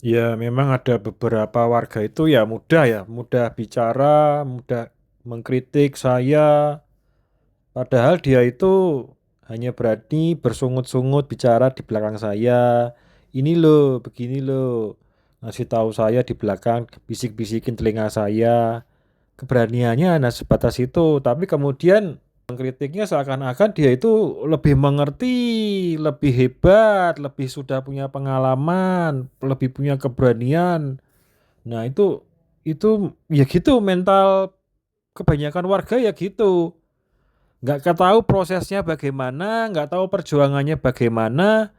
Ya, memang ada beberapa warga itu ya, mudah bicara, mudah mengkritik saya, padahal dia itu hanya berani bersungut-sungut bicara di belakang saya. Ini loh, begini loh. Ngasih tahu saya di belakang, bisik-bisikin telinga saya. Keberaniannya hanya sebatas itu, tapi kemudian mengkritiknya seakan-akan dia itu lebih mengerti, lebih hebat, lebih sudah punya pengalaman, lebih punya keberanian. Nah, itu ya gitu mental kebanyakan warga ya gitu. Nggak tahu prosesnya bagaimana, nggak tahu perjuangannya bagaimana.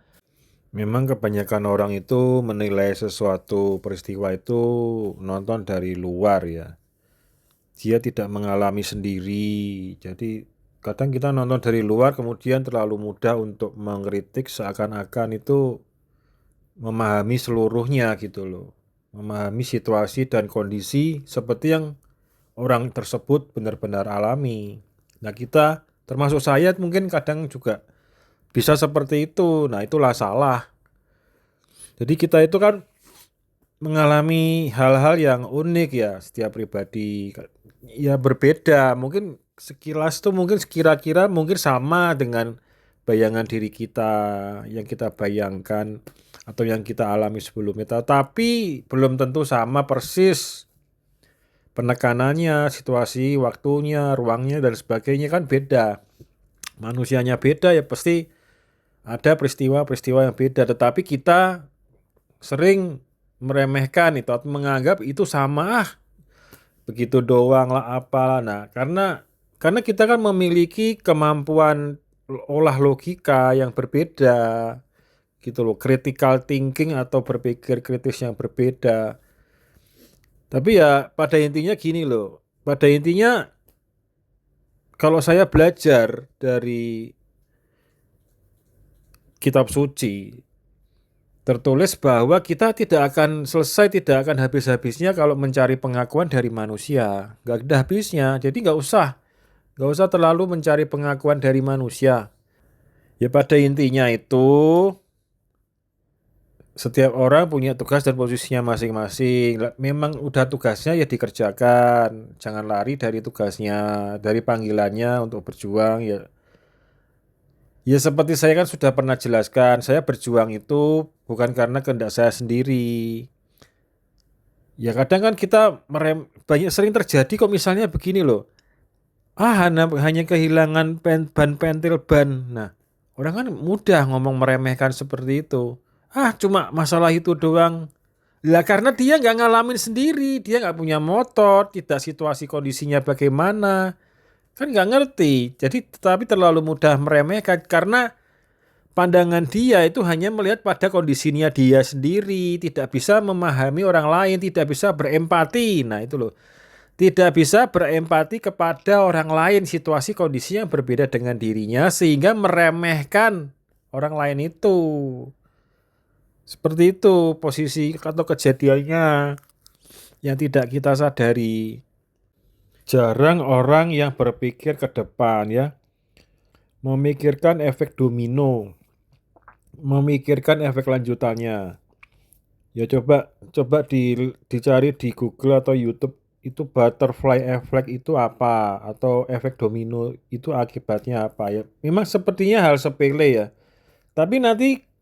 Memang kebanyakan orang itu menilai sesuatu peristiwa itu nonton dari luar ya. Dia tidak mengalami sendiri. Jadi kadang kita nonton dari luar kemudian terlalu mudah untuk mengkritik seakan-akan itu memahami seluruhnya gitu loh. Memahami situasi dan kondisi seperti yang orang tersebut benar-benar alami. Nah, kita termasuk saya mungkin kadang juga bisa seperti itu. Nah, itulah salah. Jadi kita itu kan mengalami hal-hal yang unik ya, setiap pribadi ya berbeda. Mungkin sekilas tuh mungkin sekira-kira mungkin sama dengan bayangan diri kita yang kita bayangkan atau yang kita alami sebelumnya. Tapi belum tentu sama persis penekanannya, situasi, waktunya, ruangnya dan sebagainya kan beda. Manusianya beda ya pasti ada peristiwa-peristiwa yang beda. Tetapi kita sering meremehkan itu atau menganggap itu sama begitu doang lah apalah. Nah, karena kita kan memiliki kemampuan olah logika yang berbeda gitu loh, critical thinking atau berpikir kritis yang berbeda. Tapi ya pada intinya gini loh, pada intinya kalau saya belajar dari kitab suci, tertulis bahwa kita tidak akan selesai, tidak akan habis-habisnya kalau mencari pengakuan dari manusia. Nggak ada habisnya, jadi nggak usah terlalu mencari pengakuan dari manusia. Ya pada intinya itu, setiap orang punya tugas dan posisinya masing-masing. Memang udah tugasnya ya dikerjakan. Jangan lari dari tugasnya, dari panggilannya untuk berjuang ya. Ya seperti saya kan sudah pernah jelaskan, saya berjuang itu bukan karena kehendak saya sendiri. Ya kadang kan kita banyak sering terjadi kok misalnya begini loh. Hanya kehilangan ban pentil ban. Nah, orang kan mudah ngomong meremehkan seperti itu. Cuma masalah itu doang. Lah karena dia nggak ngalamin sendiri, dia nggak punya motor, tidak situasi kondisinya bagaimana, kan nggak ngerti. Jadi tetapi terlalu mudah meremehkan karena pandangan dia itu hanya melihat pada kondisinya dia sendiri, tidak bisa memahami orang lain, tidak bisa berempati. Nah itu loh, tidak bisa berempati kepada orang lain, situasi kondisi yang berbeda dengan dirinya, sehingga meremehkan orang lain itu. Seperti itu posisi atau kejadiannya yang tidak kita sadari. Jarang orang yang berpikir ke depan ya, memikirkan efek domino, memikirkan efek lanjutannya. Ya coba coba dicari di Google atau YouTube itu butterfly effect itu apa atau efek domino itu akibatnya apa ya. Memang sepertinya hal sepele ya. Tapi nanti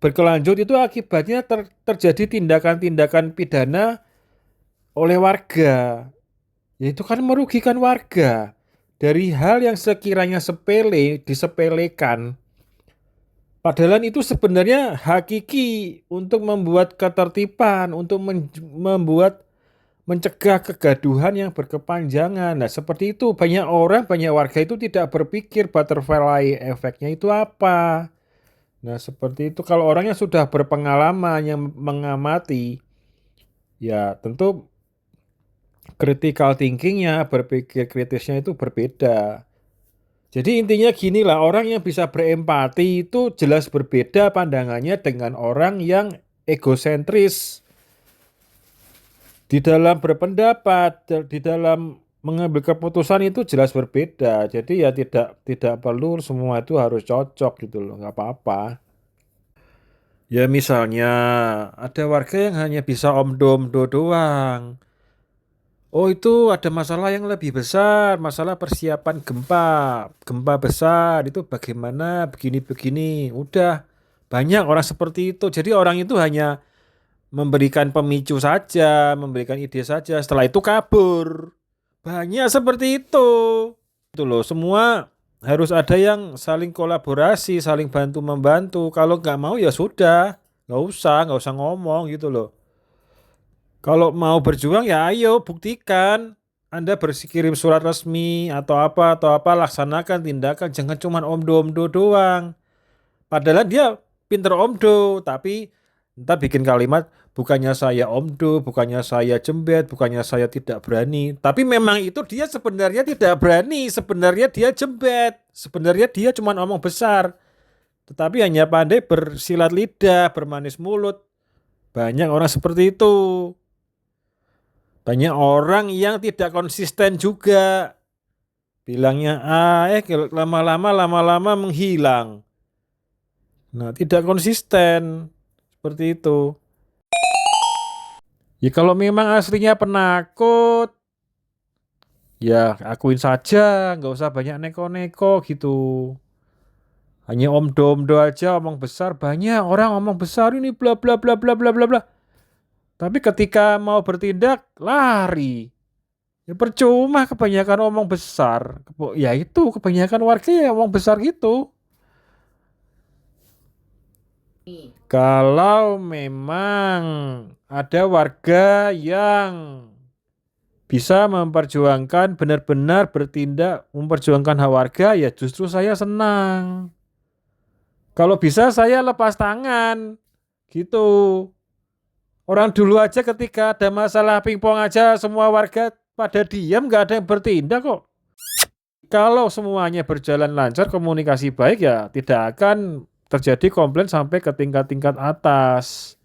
berkelanjut itu akibatnya terjadi tindakan-tindakan pidana oleh warga. Ya itu kan merugikan warga. Dari hal yang sekiranya sepele disepelekan. Padahal itu sebenarnya hakiki untuk membuat ketertiban, untuk membuat mencegah kegaduhan yang berkepanjangan. Nah, seperti itu banyak orang, banyak warga itu tidak berpikir butterfly efeknya itu apa. Nah, seperti itu kalau orang yang sudah berpengalaman yang mengamati, ya tentu critical thinkingnya, berpikir kritisnya itu berbeda. Jadi intinya gini lah, orang yang bisa berempati itu jelas berbeda pandangannya dengan orang yang egosentris di dalam berpendapat, di dalam mengambil keputusan itu jelas berbeda. Jadi ya tidak tidak perlu semua itu harus cocok gitu loh, nggak apa-apa. Ya misalnya ada warga yang hanya bisa omdo-omdo doang. Oh itu ada masalah yang lebih besar, masalah persiapan gempa. Gempa besar itu bagaimana, begini-begini. Udah banyak orang seperti itu. Jadi orang itu hanya memberikan pemicu saja, memberikan ide saja. Setelah itu kabur. Banyak seperti itu. Itu loh, semua harus ada yang saling kolaborasi, saling bantu-membantu. Kalau nggak mau ya sudah, nggak usah ngomong gitu loh. Kalau mau berjuang ya ayo buktikan. Anda kirim surat resmi atau apa, laksanakan tindakan. Jangan cuma omdo-omdo doang. Padahal dia pinter omdo, tapi entah bikin kalimat bukannya saya omdo, bukannya saya jembet, bukannya saya tidak berani. Tapi memang itu dia sebenarnya tidak berani, sebenarnya dia jembet, sebenarnya dia cuma omong besar. Tetapi hanya pandai bersilat lidah, bermanis mulut. Banyak orang seperti itu. Banyak orang yang tidak konsisten juga. Bilangnya lama-lama menghilang. Nah, tidak konsisten. Seperti itu. Ya kalau memang aslinya penakut, ya akuin saja, nggak usah banyak neko-neko gitu. Hanya omdo-omdo aja, omong besar, banyak orang omong besar ini bla bla bla bla bla bla bla. Tapi ketika mau bertindak, lari. Ya percuma kebanyakan omong besar. Ya itu kebanyakan warga yang omong besar gitu. Kalau memang ada warga yang bisa memperjuangkan, benar-benar bertindak memperjuangkan hak warga, ya justru saya senang. Kalau bisa saya lepas tangan, gitu. Orang dulu aja ketika ada masalah pingpong aja semua warga pada diam, nggak ada yang bertindak kok. Kalau semuanya berjalan lancar, komunikasi baik ya tidak akan terjadi komplain sampai ke tingkat-tingkat atas.